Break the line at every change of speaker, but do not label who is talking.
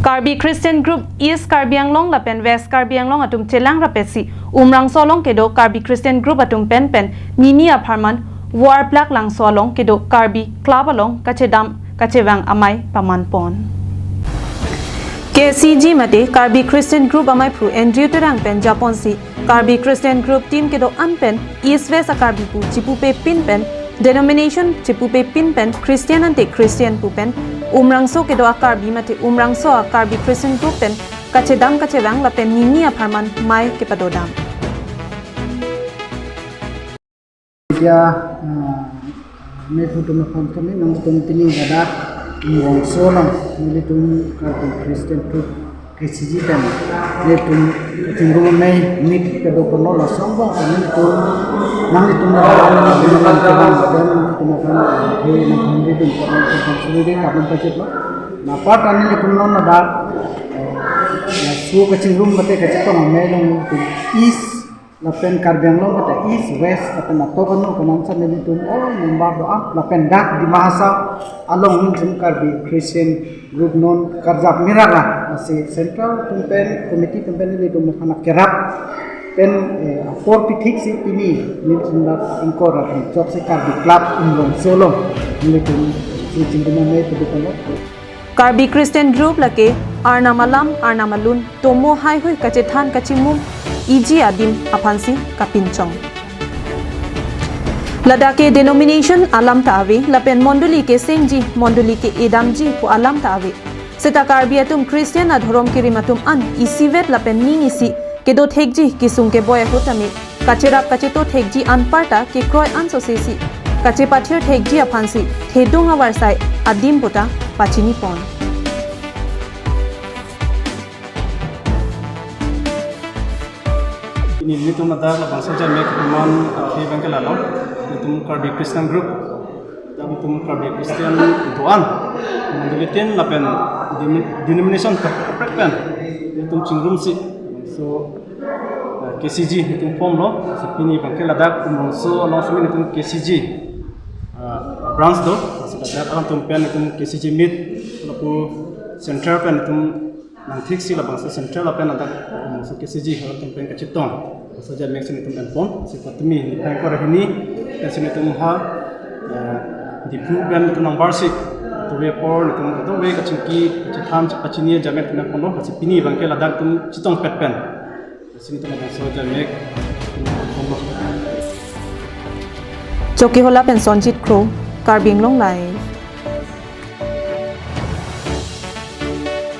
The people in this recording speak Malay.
Karbi Christian Group East Karbi Anglong la pen West Karbi Anglong atum chelang rapesi umrang solong kedo Karbi Christian Group atum pen mini apartment war plak lang solong kedo Karbi club along kachedam kachewang amai paman pon KCG mate Karbi Christian Group amai pru Andrew terang pen Japon si Karbi Christian Group team kedo anpen East West Karbi pu chipu pe pin pen denomination chipu pe pin pen Christian ante Christian pu pen umrangso kedo Karbi mate umrangso Karbi Christian Group pen kachedam kachewang la pen mini apartment mai kepadodam
dia mefutum kami nang tini ada wong solong militum Karbi Christian Group KCG pen letum tinggal mai mit kedo kono la sombong kami tu nang itu na dengan keban dan tumakan he nang itu kan sudah kapun pacet lo napa tani letum non ada ya su kecing room bate kecing to mai long east lapen Karbi Anglong kata east west lapen nato kono konon sa militum oh membar doa lapen dak di mahasa along militum Karbi Christian Group non karjap mirara masih central tumpen komiti tumpen ini tu makanak kerap pen for pitik si ini militum dak ingkor akan cok si Karbi club umrong solo militum si cinggungan itu kono
Karbi Christian Group lake Arnamalam Arnamalun tomo hai hui kacethan kachimum iji adim apansi kapinchong Ladake denomination alam taave lapen monduli ke sengji monduli ke edamji pu alam taave seta Karbi atum Christian adhorom kirimatum an isivet lapen ningisi kedo thekji kisung ke boy hotami kacherap kacheto thekji an parta ke kroy an sosesi kache pathir thekji apansi thedung awarsai adim puta pachini pon
ini militum ada bangsa jam mek man he bangkel alo militum Karbi Christian Group dan militum Karbi Christian tuan mendelitin lapen denomination kaprekpen militum cingrum si so KCG militum form lo sepini bangkel ada umso langsung militum KCG branch do ada alam tumpen militum KCG mid lapu central pen militum nanti sih lah bangsa central apa yang ada masuk KCG orang tempat kecitong saja make sini tempat pon sifat mi di pangkor ini dan sini tempat di program itu nomor sih tu report itu tu we kecingki kecitam kecinia jamet tempat pon lo masih pini bangkel ada tu citong petpen sini tempat bangsa saja make pon lo
Choki hola pen Sonjit Crow Karbi Anglong Live